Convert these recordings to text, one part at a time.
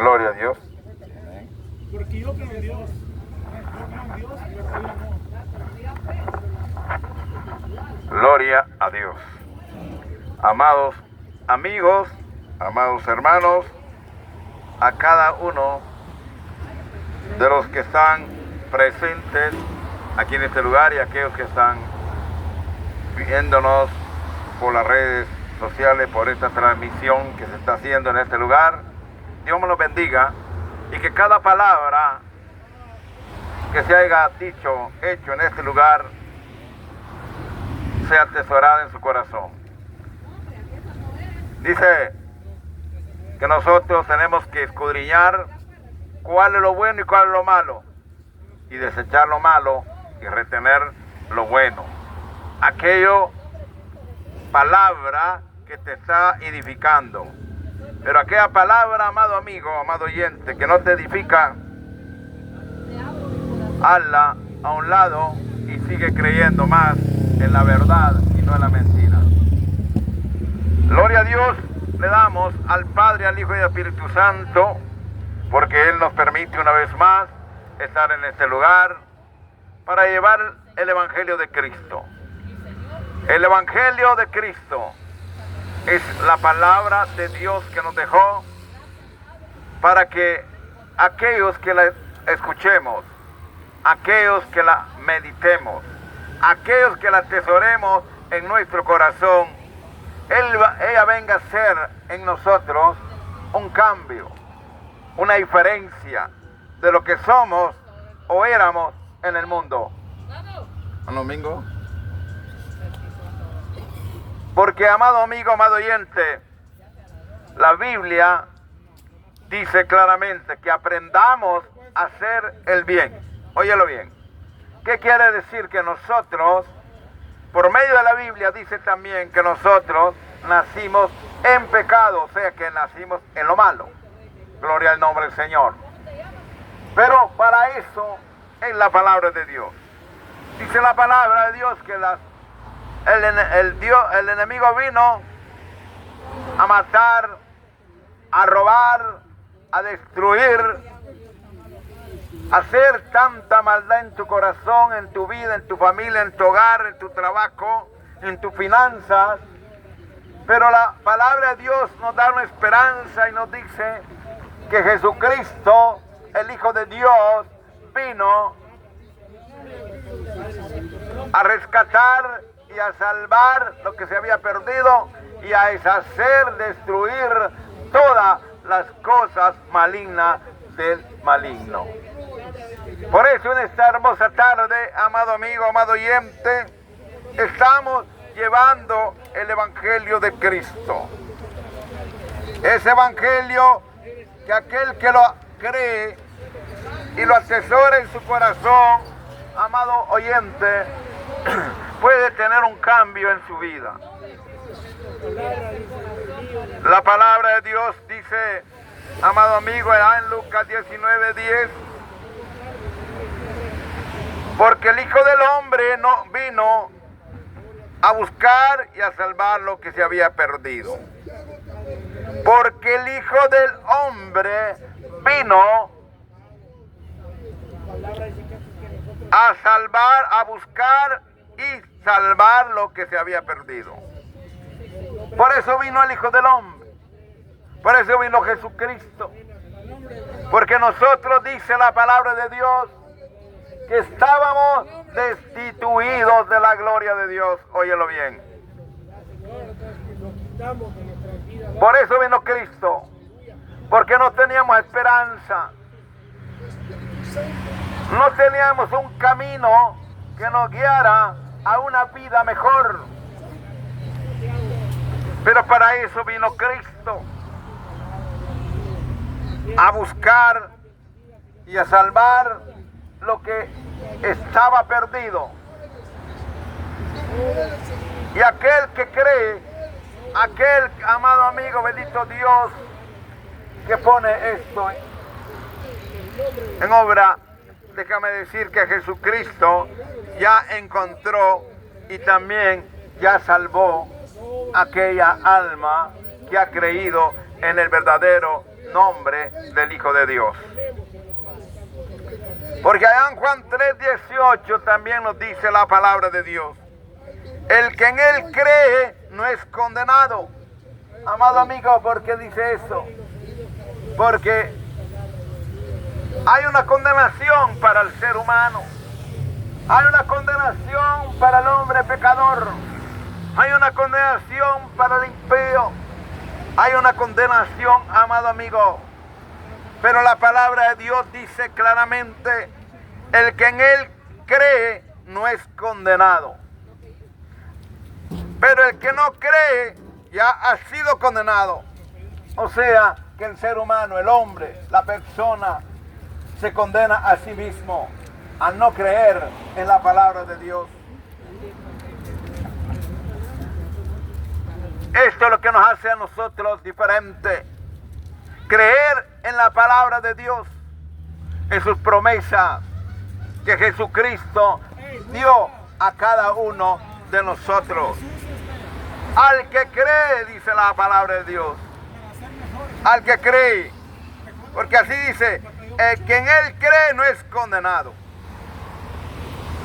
Gloria a Dios. Porque yo creo en Dios. Yo creo en Dios, pero todavía no. Gloria a Dios. Amados amigos, amados hermanos, a cada uno de los que están presentes aquí en este lugar y aquellos que están viéndonos por las redes sociales, por esta transmisión que se está haciendo en este lugar, Dios me los bendiga y que cada palabra que se haya dicho, hecho en este lugar, sea atesorada en su corazón. Dice que nosotros tenemos que escudriñar cuál es lo bueno y cuál es lo malo, y desechar lo malo y retener lo bueno. Aquello, palabra que te está edificando. Pero aquella palabra, amado amigo, amado oyente, que no te edifica, hazla a un lado y sigue creyendo más en la verdad y no en la mentira. Gloria a Dios le damos al Padre, al Hijo y al Espíritu Santo, porque Él nos permite una vez más estar en este lugar para llevar el Evangelio de Cristo. El Evangelio de Cristo es la palabra de Dios que nos dejó para que aquellos que la escuchemos, aquellos que la meditemos, aquellos que la atesoremos en nuestro corazón, ella venga a ser en nosotros un cambio, una diferencia de lo que somos o éramos en el mundo. ¿Un domingo? Porque, amado amigo, amado oyente, la Biblia dice claramente que aprendamos a hacer el bien. Óyelo bien. ¿Qué quiere decir? Que nosotros, por medio de la Biblia, dice también que nosotros nacimos en pecado, o sea que nacimos en lo malo. Gloria al nombre del Señor. Pero para eso es la palabra de Dios. Dice la palabra de Dios que el enemigo vino a matar, a robar, a destruir, a hacer tanta maldad en tu corazón, en tu vida, en tu familia, en tu hogar, en tu trabajo, en tus finanzas. Pero la palabra de Dios nos da una esperanza y nos dice que Jesucristo, el Hijo de Dios, vino a rescatar y a salvar lo que se había perdido y a deshacer, destruir todas las cosas malignas del maligno. Por eso en esta hermosa tarde, amado amigo, amado oyente, estamos llevando el Evangelio de Cristo. Ese Evangelio que aquel que lo cree y lo atesora en su corazón, amado oyente, puede tener un cambio en su vida. La palabra de Dios dice, amado amigo, en Lucas 19:10, porque el Hijo del Hombre no vino a buscar y a salvar lo que se había perdido. Porque el Hijo del Hombre vino a salvar, a buscar y salvar lo que se había perdido. Por eso vino el Hijo del Hombre. Por eso vino Jesucristo. Porque nosotros, dice la palabra de Dios, que estábamos destituidos de la gloria de Dios. Óyelo bien. Por eso vino Cristo. Porque no teníamos esperanza. No teníamos un camino que nos guiara a una vida mejor. Pero para eso vino Cristo. A buscar y a salvar lo que estaba perdido. Y aquel que cree, aquel amado amigo, bendito Dios, que pone esto en obra, déjame decir que Jesucristo ya encontró y también ya salvó aquella alma que ha creído en el verdadero nombre del Hijo de Dios. Porque allá en Juan 3:18 también nos dice la palabra de Dios: el que en Él cree no es condenado. Amado amigo, ¿por qué dice eso? Porque hay una condenación para el ser humano. Hay una condenación para el hombre pecador. Hay una condenación para el impío. Hay una condenación, amado amigo. Pero la palabra de Dios dice claramente: el que en Él cree no es condenado. Pero el que no cree ya ha sido condenado. O sea, que el ser humano, el hombre, la persona, se condena a sí mismo al no creer en la palabra de Dios. Esto es lo que nos hace a nosotros diferentes. Creer en la palabra de Dios, en sus promesas que Jesucristo dio a cada uno de nosotros. Al que cree, dice la palabra de Dios. Al que cree. Porque así dice: el que en Él cree no es condenado.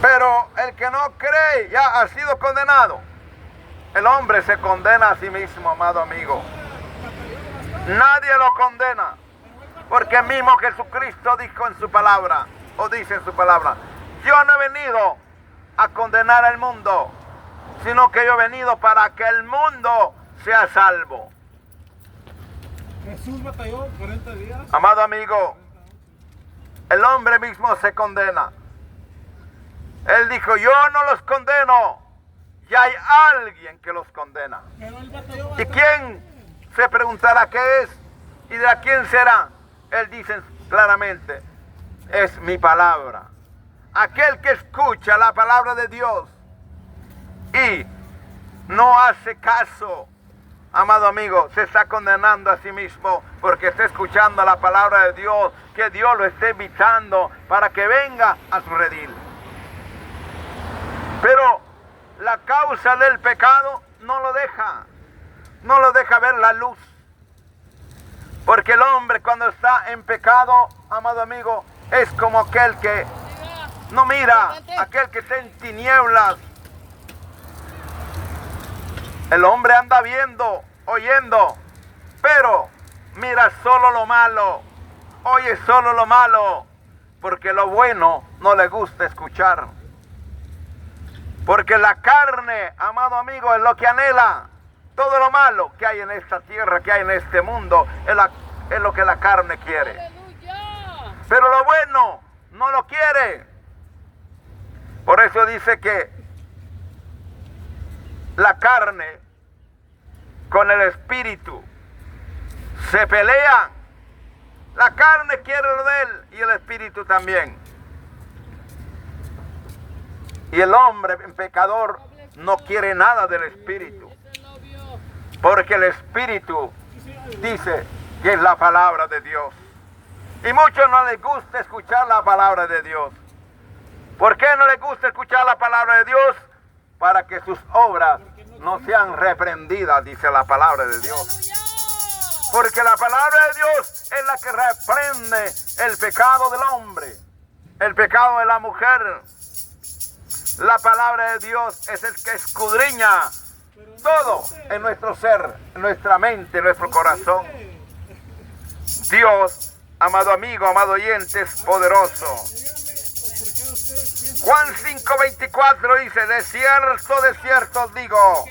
Pero el que no cree ya ha sido condenado. El hombre se condena a sí mismo, amado amigo. Nadie lo condena. Porque mismo Jesucristo dijo en su palabra, o dice en su palabra: yo no he venido a condenar al mundo, sino que yo he venido para que el mundo sea salvo. Jesús batalló 40 días. Amado amigo, el hombre mismo se condena. Él dijo: yo no los condeno, ya hay alguien que los condena. Pero él batalló ¿Y bastante. quién se preguntará qué es y de a quién será? Él dice claramente: es mi palabra. Aquel que escucha la palabra de Dios y no hace caso, amado amigo, se está condenando a sí mismo, porque está escuchando la palabra de Dios, que Dios lo está invitando para que venga a su redil. Pero la causa del pecado no lo deja ver la luz. Porque el hombre, cuando está en pecado, amado amigo, es como aquel que no mira, aquel que está en tinieblas. El hombre anda viendo, oyendo, pero mira solo lo malo, oye solo lo malo, porque lo bueno no le gusta escuchar. Porque la carne, amado amigo, es lo que anhela. Todo lo malo que hay en esta tierra, que hay en este mundo, es lo que la carne quiere. ¡Aleluya! Pero lo bueno no lo quiere. Por eso dice que la carne con el espíritu se pelean. La carne quiere lo de él y el espíritu también. Y el hombre pecador no quiere nada del espíritu. Ese lo vio. Porque el espíritu dice que es la palabra de Dios. Y muchos no les gusta escuchar la palabra de Dios. ¿Por qué no les gusta escuchar la palabra de Dios? Para que sus obras no sean reprendidas, dice la palabra de Dios. ¡Aleluya! Porque la palabra de Dios es la que reprende el pecado del hombre, el pecado de la mujer. La palabra de Dios es el que escudriña todo en nuestro ser, en nuestra mente, en nuestro corazón. Dios, amado amigo, amado oyente, es poderoso. Juan 5:24 dice: de cierto os digo,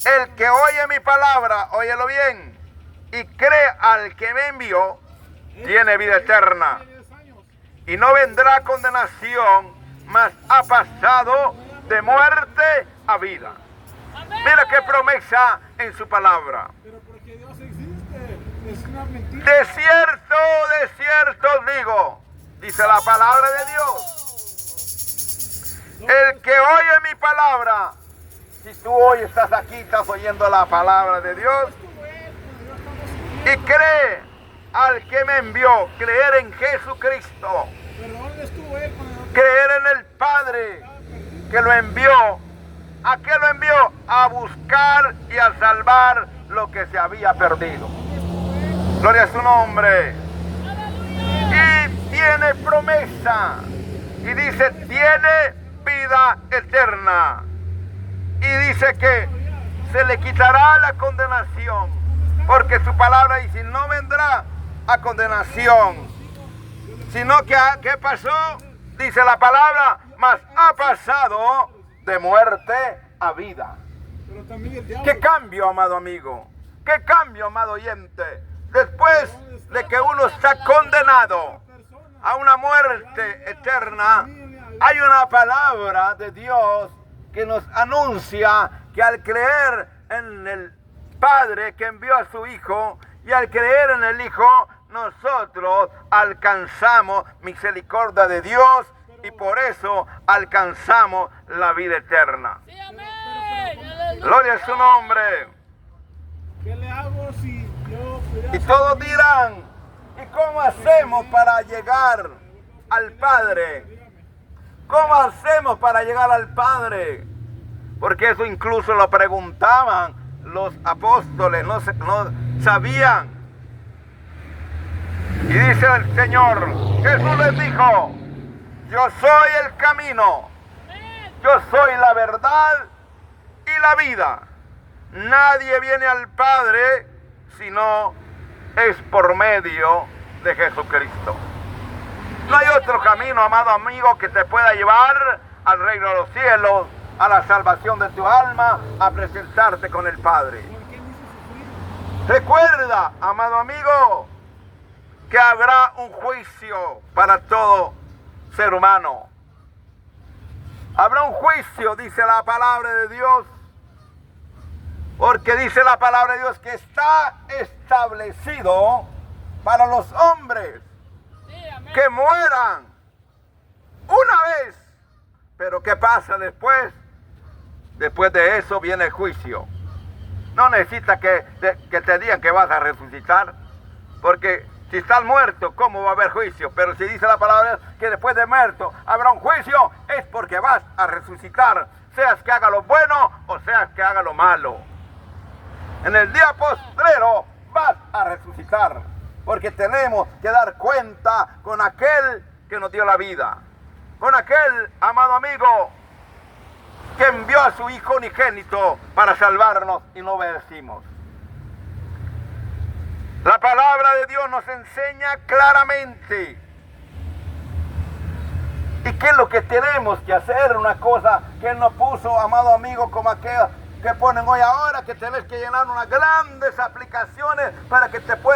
el que oye mi palabra, óyelo bien, y cree al que me envió, tiene vida eterna, y no vendrá condenación, mas ha pasado de muerte a vida. ¡Amén! Mira qué promesa en su palabra. Pero porque Dios existe, es una mentira. De cierto os digo, dice la palabra de Dios. El que oye mi palabra, si tú hoy estás aquí, estás oyendo la palabra de Dios y cree al que me envió, creer en Jesucristo, Pero ¿dónde estuvo él cuando creer en el Padre que lo envió. ¿A qué lo envió? A buscar y a salvar lo que se había perdido. Gloria a su nombre. Aleluya. Y tiene promesa. Y dice, tiene vida eterna. Y dice que se le quitará la condenación. Porque su palabra dice, no vendrá a condenación. Sino que, ¿qué pasó? Dice la palabra, mas ha pasado de muerte a vida. Pero también el diablo. ¿Qué cambio, amado amigo? ¿Qué cambio, amado oyente? Después de que uno está condenado a una muerte eterna, hay una palabra de Dios que nos anuncia que al creer en el Padre que envió a su Hijo y al creer en el Hijo, nosotros alcanzamos misericordia de Dios y por eso alcanzamos la vida eterna. Sí, amén. Aleluya. Gloria a su nombre. ¿Qué le hago si yo pudiera Y todos salir? dirán, ¿y cómo hacemos para llegar al Padre? ¿Cómo hacemos para llegar al Padre? Porque eso incluso lo preguntaban los apóstoles, no sabían. Y dice el Señor, Jesús les dijo, yo soy el camino, yo soy la verdad y la vida. Nadie viene al Padre si no es por medio de Jesucristo. No hay otro camino, amado amigo, que te pueda llevar al reino de los cielos, a la salvación de tu alma, a presentarte con el Padre. ¿Por qué me hizo sufrir? Recuerda, amado amigo, que habrá un juicio para todo ser humano. Habrá un juicio, dice la palabra de Dios, porque dice la palabra de Dios que está establecido para los hombres Sí, amén. que mueran una vez. Pero ¿qué pasa después? Después de eso viene el juicio. No necesitas que te digan que vas a resucitar, porque si estás muerto, ¿cómo va a haber juicio? Pero si dice la palabra que después de muerto habrá un juicio, es porque vas a resucitar, seas que haga lo bueno o seas que haga lo malo. En el día postrero vas a resucitar, porque tenemos que dar cuenta con aquel que nos dio la vida, con aquel, amado amigo, que envió a su Hijo unigénito para salvarnos y no obedecimos. La palabra de Dios nos enseña claramente. ¿Y qué es lo que tenemos que hacer? Una cosa que Él nos puso, amado amigo, como aquella que ponen hoy ahora, que tenés que llenar unas grandes aplicaciones para que te puedan